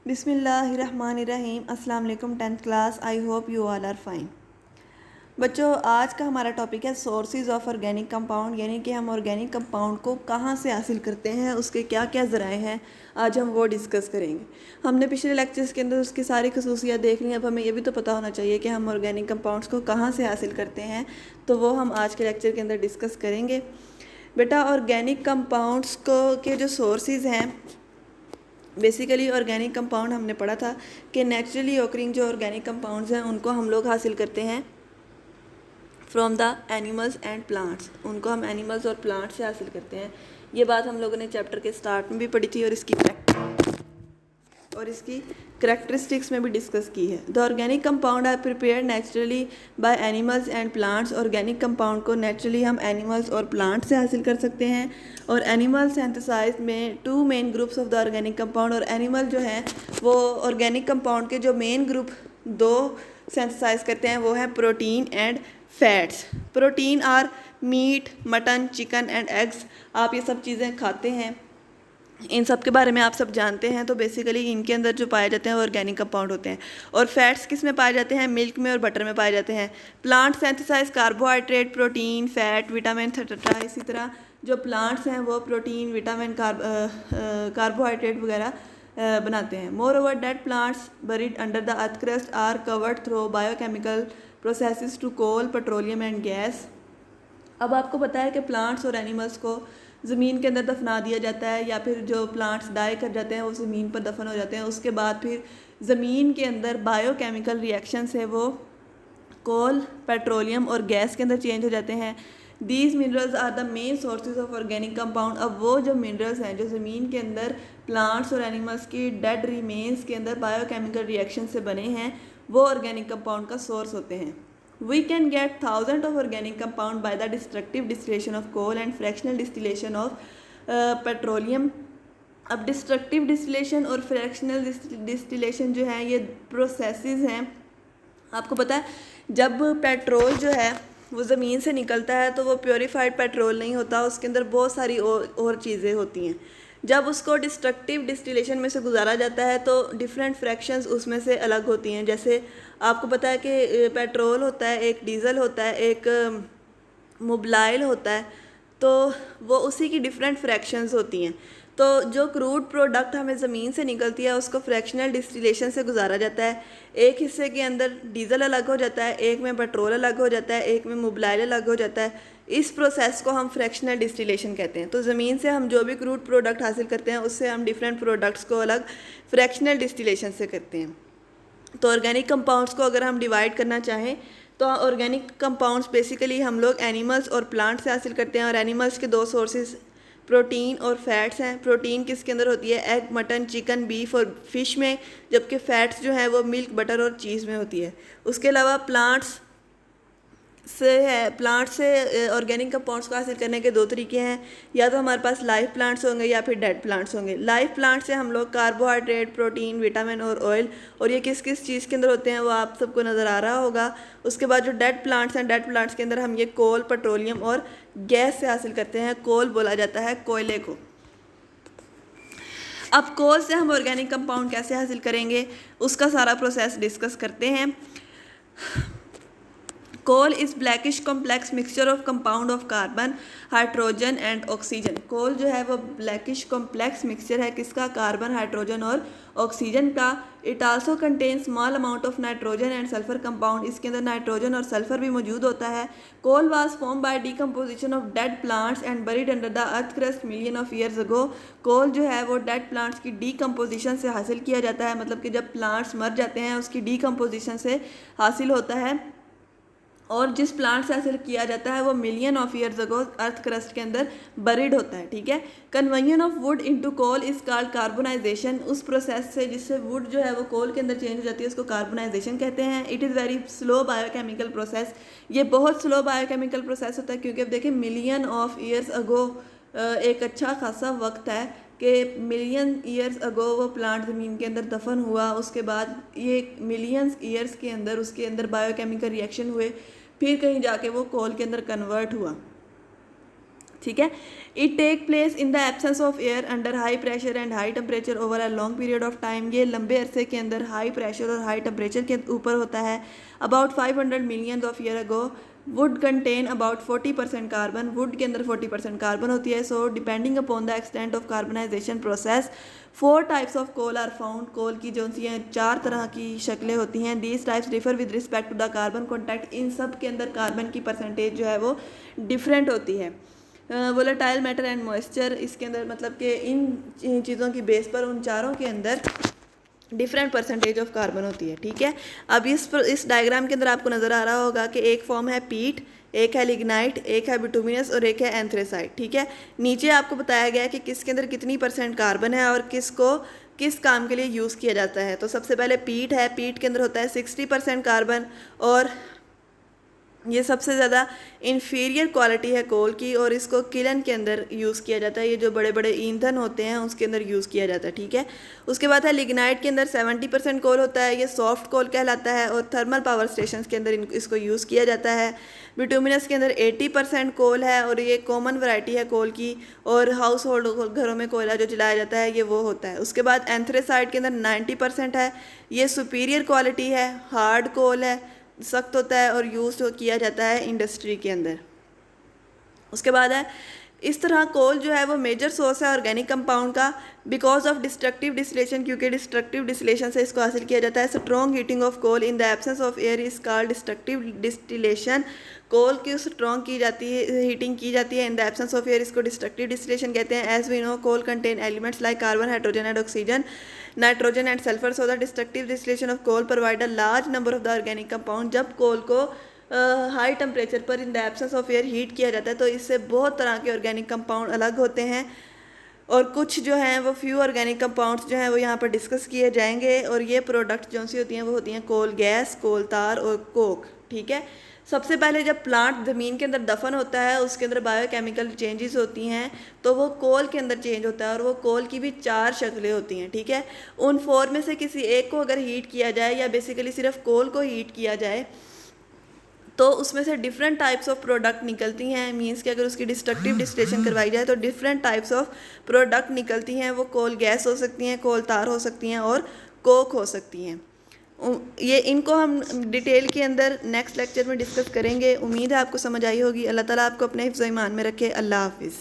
बिस्मिल्लाहिर्रहमानिर्रहीम। अस्सलाम वालेकुम 10th class. I hope you all are fine. बच्चों, आज का हमारा टॉपिक है सोर्सेज ऑफ ऑर्गेनिक कंपाउंड, यानी कि हम ऑर्गेनिक कंपाउंड को कहाँ से हासिल करते हैं, उसके क्या क्या ज़राए हैं, आज हम वो डिस्कस करेंगे। हमने पिछले लेक्चर्स के अंदर उसकी सारी खसूसियात देख ली। अब हमें ये भी तो पता होना चाहिए कि हम ऑर्गेनिक कंपाउंड्स को कहाँ से हासिल करते हैं, तो वो हम आज के लेक्चर के अंदर डिस्कस करेंगे। बेटा, ऑर्गेनिक कंपाउंड्स को के जो सोर्सेज हैं, बेसिकली ऑर्गेनिक कंपाउंड हमने पढ़ा था कि नेचुरली ऑकरिंग जो ऑर्गेनिक कंपाउंड्स हैं उनको हम लोग हासिल करते हैं from the animals and plants. उनको हम एनिमल्स और प्लांट्स से हासिल करते हैं। ये बात हम लोगों ने चैप्टर के स्टार्ट में भी पढ़ी थी और इसकी करेक्टरिस्टिक्स में भी डिस्कस की है। The organic compound are prepared naturally by animals and plants. Organic compound को नेचुरली हम एनिमल्स और प्लांट्स से हासिल कर सकते हैं। और एनिमल सिंथेसाइज में two main groups of the organic compound. और एनिमल जो हैं वो ऑर्गेनिक कंपाउंड के जो मेन ग्रुप दो सिंथेसाइज करते हैं वो है protein and fats. Protein are meat, mutton, chicken and eggs. आप ये सब चीज़ें खाते हैं, इन सब के बारे में आप सब जानते हैं। तो बेसिकली इनके अंदर जो पाए जाते हैं वो ऑर्गेनिक कंपाउंड होते हैं। और फैट्स किस में पाए जाते हैं? मिल्क में और बटर में पाए जाते हैं। Plant synthesise carbohydrate, protein, fat, vitamin etcetera. इसी तरह जो प्लांट्स हैं वो प्रोटीन, विटामिन, कार्बोहाइड्रेट वगैरह बनाते हैं। Moreover that plants buried under the earth crust are covered through biochemical processes to coal, petroleum and gas. अब आपको पता है कि प्लांट्स और एनिमल्स को ज़मीन के अंदर दफना दिया जाता है, या फिर जो प्लांट्स डाई कर जाते हैं वो ज़मीन पर दफन हो जाते हैं। उसके बाद फिर ज़मीन के अंदर बायोकेमिकल रिएक्शन से वो कोल, पेट्रोलियम और गैस के अंदर चेंज हो जाते हैं। These minerals are the main sources of organic compound. अब वो जो मिनरल्स हैं जो ज़मीन के अंदर प्लांट्स और एनिमल्स की डेड रिमेन्स के अंदर बायोकेमिकल रिएक्शन से बने हैं, वो ऑर्गेनिक कंपाउंड का सोर्स होते हैं। We can get thousands of organic compound by the destructive distillation of coal and fractional distillation of petroleum। अब डिस्ट्रक्टिव डिस्टिलेशन और फ्रैक्शनल डिस्टिलेशन जो है ये प्रोसेसेस हैं। आपको पता है जब पेट्रोल जो है वो ज़मीन से निकलता है तो वो प्योरीफाइड पेट्रोल नहीं होता, उसके अंदर बहुत सारी और चीज़ें होती हैं। जब उसको डिस्ट्रक्टिव डिस्टिलेशन में से गुजारा जाता है तो डिफरेंट फ्रैक्शंस उसमें से अलग होती हैं। जैसे आपको पता है कि पेट्रोल होता है, एक डीज़ल होता है, एक मोबिलाइल होता है, तो वो उसी की डिफरेंट फ्रैक्शंस होती हैं। तो जो क्रूड प्रोडक्ट हमें ज़मीन से निकलती है उसको फ्रैक्शनल डिस्टिलेशन से गुजारा जाता है। एक हिस्से के अंदर डीज़ल अलग हो जाता है, एक में पेट्रोल अलग हो जाता है, एक में मोबिलाइल अलग हो जाता है। इस प्रोसेस को हम फ्रैक्शनल डिस्टिलेशन कहते हैं। तो ज़मीन से हम जो भी क्रूड प्रोडक्ट हासिल करते हैं उससे हम डिफरेंट प्रोडक्ट्स को अलग फ्रैक्शनल डिस्टिलेशन से करते हैं। तो ऑर्गेनिक कंपाउंड्स को अगर हम डिवाइड करना चाहें तो ऑर्गेनिक कंपाउंड्स बेसिकली हम लोग एनिमल्स और प्लांट से हासिल करते हैं। और एनिमल्स के दो सोर्सेज प्रोटीन और फैट्स हैं। प्रोटीन किसके अंदर होती है? एग, मटन, चिकन, बीफ और फिश में, जबकि फैट्स जो है वो मिल्क, बटर और चीज़ में होती है। उसके अलावा प्लांट्स से ऑर्गेनिक कंपाउंड्स को हासिल करने के दो तरीके हैं। या तो हमारे पास लाइव प्लांट्स होंगे या फिर डेड प्लांट्स होंगे। लाइव प्लांट से हम लोग कार्बोहाइड्रेट, प्रोटीन, विटामिन और ऑयल, और ये किस किस चीज़ के अंदर होते हैं वो आप सबको नज़र आ रहा होगा। उसके बाद जो डेड प्लांट्स हैं, डेड प्लांट्स के अंदर हम ये कोल, पेट्रोलियम और गैस से हासिल करते हैं। कोल बोला जाता है कोयले को। अब कोल से हम ऑर्गेनिक कंपाउंड कैसे हासिल करेंगे उसका सारा प्रोसेस डिस्कस करते हैं। Coal is blackish complex mixture of compound of carbon, hydrogen and oxygen. Coal जो है वो ब्लैकिश कॉम्प्लेक्स मिक्सचर है किसका? कार्बन, हाइड्रोजन और ऑक्सीजन का। It also contain small amount of nitrogen and sulphur compound. इसके अंदर नाइट्रोजन और सल्फर भी मौजूद होता है। Coal was form by decomposition of dead plants and buried under the earth crust million of years ago. Coal जो है वो डेड प्लांट्स की डीकम्पोजिशन से हासिल किया जाता है, मतलब कि जब प्लांट्स मर जाते हैं उसकी डीकम्पोजिशन से हासिल होता है। और जिस प्लांट से हासिल किया जाता है वो million of years ago earth crust के अंदर बरीड होता है। ठीक है। Conversion of wood into coal is called carbonisation. उस प्रोसेस से जिससे वुड जो है वो कोल के अंदर चेंज हो जाती है उसको कार्बोनाइजेशन कहते हैं। It is very slow biochemical process. ये बहुत स्लो बायोकेमिकल प्रोसेस होता है क्योंकि अब देखिए मिलियन ऑफ ईयर्स अगो एक अच्छा खासा वक्त है कि मिलियन ईयर्स अगो वो प्लांट ज़मीन के अंदर दफन हुआ। उसके बाद ये मिलियंस ईयर्स के अंदर उसके अंदर बायोकेमिकल रिएक्शन हुए, फिर कहीं जाके वो कोल के अंदर कन्वर्ट हुआ। ठीक है। It take place in the absence of air under high pressure and high temperature over a long period of time. ये लंबे अरसे के अंदर हाई प्रेशर और हाई टेम्परेचर के ऊपर होता है। About 500 million of year ago wood contain about 40% carbon. Wood के अंदर 40% कार्बन होती है। So depending upon the extent of carbonisation process 4 types of coal are found. कोल की जो सी हैं 4 तरह की शक्लें होती हैं। These types differ with respect to the carbon contact. इन सब के अंदर कार्बन की परसेंटेज जो है वो डिफरेंट होती है। वोलेटाइल मैटर एंड मॉइस्चर, इसके अंदर मतलब कि इन चीज़ों की बेस पर उन चारों के अंदर डिफरेंट परसेंटेज ऑफ कार्बन होती है। ठीक है। अब इस डायग्राम के अंदर आपको नज़र आ रहा होगा कि एक फॉर्म है पीट, एक है लिग्नाइट, एक है बिटुमिनस और एक है एंथ्रेसाइट। ठीक है। नीचे आपको बताया गया है कि किसके अंदर कितनी % कार्बन है और किसको किस काम के लिए यूज़ किया जाता है। तो सबसे पहले पीट है। पीट के अंदर होता है 60% कार्बन और ये सबसे ज़्यादा इन्फीरियर क्वालिटी है कोल की और इसको किलन के अंदर यूज़ किया जाता है। ये जो बड़े बड़े ईंधन होते हैं उसके अंदर यूज़ किया जाता है। ठीक है। उसके बाद है लिग्नाइट के अंदर 70% कोल होता है। ये सॉफ्ट कोल कहलाता है और थर्मल पावर स्टेशन के अंदर इसको यूज़ किया जाता है। बिटुमिनस के अंदर 80% कोल है और ये कॉमन वैरायटी है कोल की और हाउस होल्ड घरों में कोयला जो जलाया जाता है ये वो होता है। उसके बाद एंथ्रेसाइट के अंदर 90% है। ये सुपीरियर क्वालिटी है, हार्ड कोल है, सख्त होता है और यूज़ किया जाता है इंडस्ट्री के अंदर। उसके बाद है इस तरह कोल जो है वो मेजर सोर्स है ऑर्गेनिक कंपाउंड का बिकॉज ऑफ डिस्ट्रक्टिव डिस्टिलेशन, क्योंकि डिस्ट्रक्टिव डिस्टिलेशन से इसको हासिल किया जाता है। Strong heating of coal in the absence of air is called destructive distillation. Coal की स्ट्रॉन्ग की जाती है, हीटिंग की जाती है in the absence of air, इसको डिस्ट्रक्टिव डिस्टिलेशन कहते हैं। As we know coal contain elements like carbon, hydrogen and oxygen, nitrogen and sulphur. So the destructive distillation of coal provide a large number of the organic compound. जब coal को high temperature पर in the absence of air heat किया जाता है तो इससे बहुत तरह के ऑर्गेनिक कंपाउंड अलग होते हैं और कुछ जो हैं वो फ्यू ऑर्गेनिक कंपाउंड्स जो हैं वो यहाँ पर डिस्कस किए जाएंगे। और ये प्रोडक्ट जो सी होती हैं वो होती हैं कोल गैस, कोल तार और कोक। ठीक है। सबसे पहले जब प्लांट ज़मीन के अंदर दफन होता है उसके अंदर बायोकेमिकल चेंजेस होती हैं तो वो कोल के अंदर चेंज होता है और वो कोल की भी 4 शक्लें होती हैं। ठीक है। उन 4 में से किसी एक को अगर हीट किया जाए या बेसिकली सिर्फ कोल को हीट किया जाए तो उसमें से डिफरेंट टाइप्स ऑफ प्रोडक्ट निकलती हैं। मींस कि अगर उसकी डिस्ट्रक्टिव डिस्टिलेशन करवाई जाए तो डिफरेंट टाइप्स ऑफ प्रोडक्ट निकलती हैं। वो कोल गैस हो सकती हैं, कोल तार हो सकती हैं और कोक हो सकती हैं। ये इनको हम डिटेल के अंदर नेक्स्ट लेक्चर में डिस्कस करेंगे। उम्मीद है आपको समझ आई होगी। अल्लाह ताला आपको अपने हिफ्ज़-ओ-ईमान में रखे। अल्लाह हाफिज़।